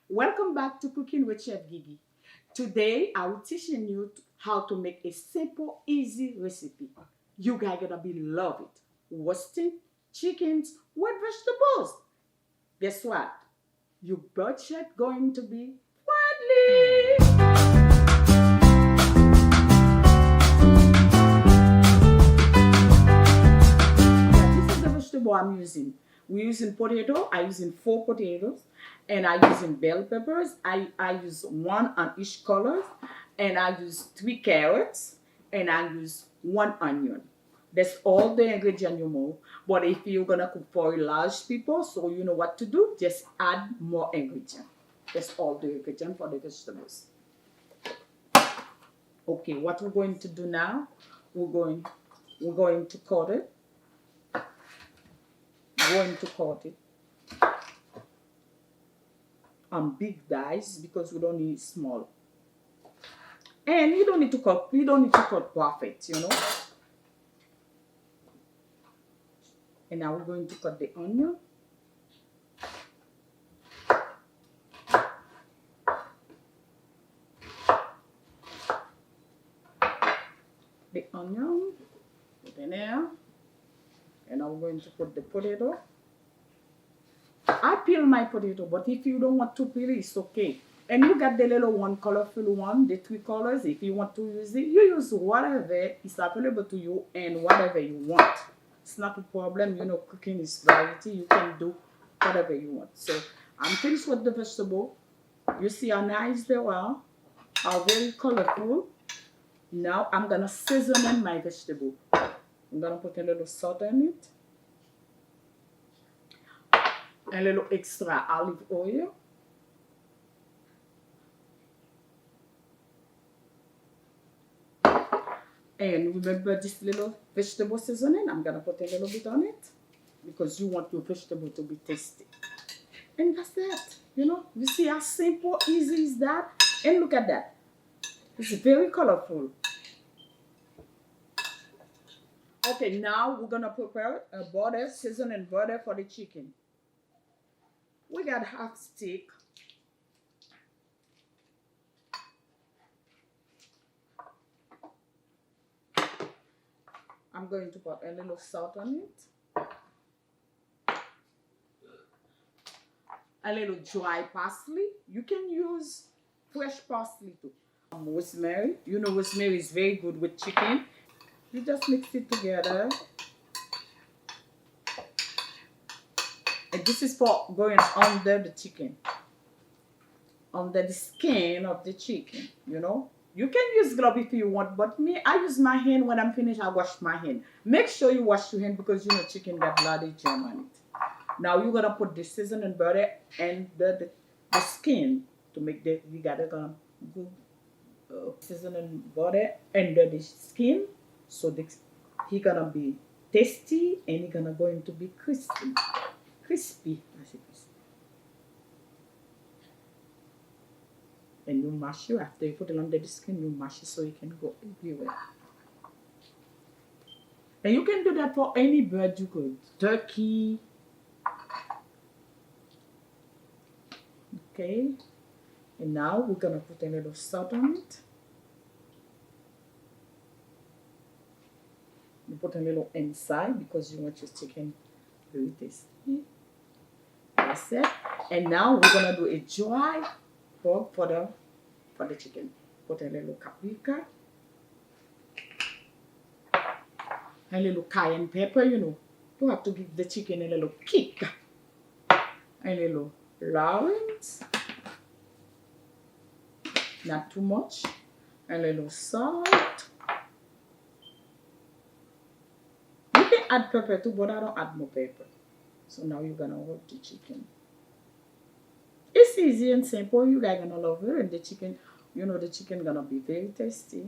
Welcome back to Cooking with Chef GiGi. Today I will teaching you how to make a simple, easy recipe. You guys gonna be love it. Roasting chickens with vegetables. Guess what? Your budget going to be friendly. Yeah, this is the vegetable I'm using. We're using potato. I'm using 4 potatoes, and I'm using bell peppers. I use one on each color, and I use 3 carrots, and I use 1 onion. That's all the ingredient you move. But if you're gonna cook for large people, so you know what to do, just add more ingredient. That's all the ingredient for the vegetables. Okay, what we're going to do now, we're going we're going to cut it. Going to cut it on big dice because we don't need small. And you don't need to cut perfect, you know. And now we're going to cut the onion. The onion, put in there. And now we're going to put the potato. I peel my potato, but if you don't want to peel it, it's okay. And you got the little one, colorful one, the 3 colors. If you want to use it, you use whatever is available to you and whatever you want. It's not a problem. You know, cooking is variety. You can do whatever you want. So I'm finished with the vegetable. You see how nice they are, how very colorful. Now I'm gonna season in my vegetable. I'm gonna put a little salt in it, a little extra olive oil, and remember this little vegetable seasoning. I'm gonna put a little bit on it because you want your vegetable to be tasty. And that's it. You know, you see how simple, easy is that? And look at that. It's very colorful. Okay, now we're gonna prepare a butter, seasoning butter for the chicken. We got half stick. I'm going to put a little salt on it. A little dry parsley. You can use fresh parsley too. Rosemary. You know rosemary is very good with chicken. You just mix it together. And this is for going under the chicken. Under the skin of the chicken, you know. You can use glove if you want, but me, I use my hand. When I'm finished, I wash my hand. Make sure you wash your hand because you know chicken got bloody germ on it. Now you're gonna put the seasoning butter and the skin to make the you gotta good seasoning butter under the skin, so he gonna be tasty and he gonna going to be crispy. I say crispy. And you mash it after you put it under the skin. You mash it so it can go everywhere. And you can do that for any bird you could. Turkey. Okay. And now we're gonna put a little salt on it. You put a little inside because you want your chicken very tasty. That's it. And now we're gonna do a dry pork for the chicken. Put a little paprika, a little cayenne pepper, you know. You have to give the chicken a little kick. A little Lawrence, not too much. A little salt. You can add pepper too, but I don't add more pepper. So now you're gonna rub the chicken. It's easy and simple. You guys gonna love it, and the chicken, you know, the chicken gonna be very tasty.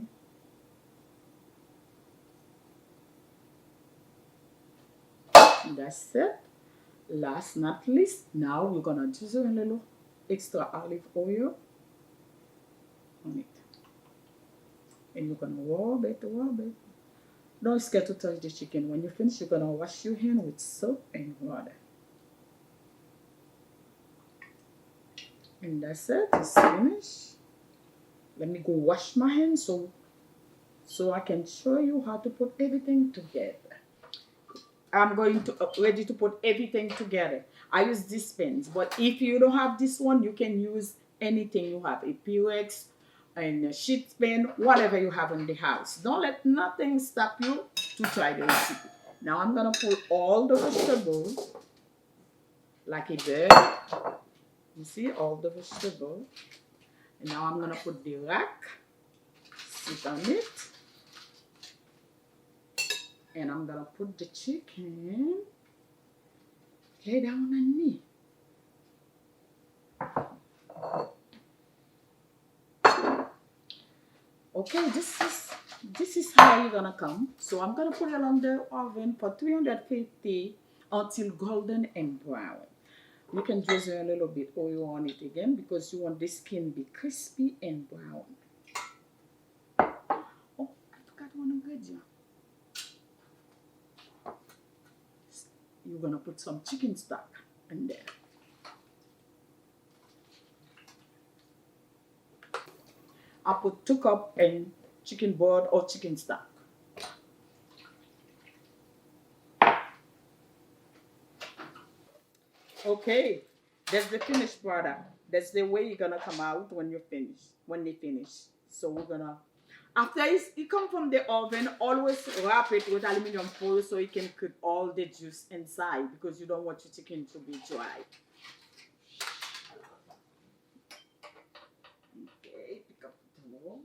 And that's it. Last not least, now we're gonna drizzle a little extra olive oil on it, and you're gonna rub it, rub it. Don't scared to touch the chicken. When you finish, you're gonna wash your hand with soap and water. And that's it. It's finished. Let me go wash my hands so I can show you how to put everything together. I'm going to ready to put everything together. I use this pens, but if you don't have this one, you can use anything you have, a Pyrex and a sheet pen, whatever you have in the house. Don't let nothing stop you to try the recipe. Now I'm gonna put all the vegetables like a bird. You see all the vegetables. And now I'm gonna put the rack, sit on it. And I'm gonna put the chicken, lay down on me. Okay, this is how you're gonna come. So I'm gonna put it on the oven for 350 until golden and brown. You can drizzle a little bit oil on it again because you want the skin to be crispy and brown. Oh, I forgot one ingredient. You're gonna put some chicken stock in there. I put 2 cups in chicken broth or chicken stock. Okay, that's the finished product. That's the way you're gonna come out when you finish. When they finish, so we're gonna. After it come from the oven, always wrap it with aluminum foil so it can cook all the juice inside because you don't want your chicken to be dry. Okay, pick up the bowl.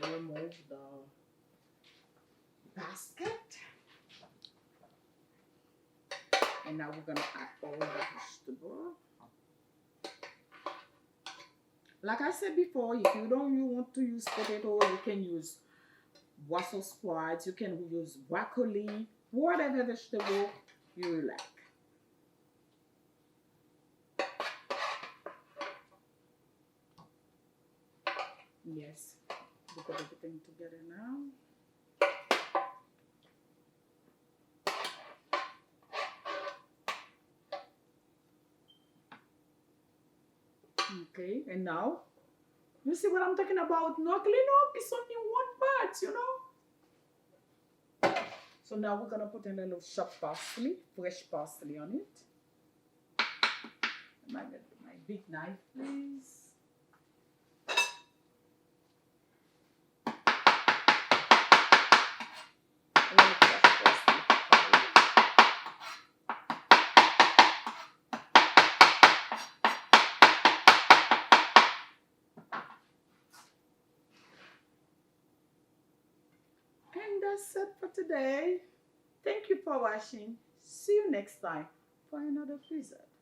Remove the basket. And now we're gonna add all the vegetables. Like I said before, if you want to use potato, you can use Brussels sprouts, you can use broccoli, whatever vegetable you like. Yes, we put everything together now. Okay, and now, you see what I'm talking about? No clean up, it's only one part, you know? So now we're gonna put a little chopped parsley, fresh parsley on it. My big knife, please. And that's it for today. Thank you for watching. See you next time for another episode.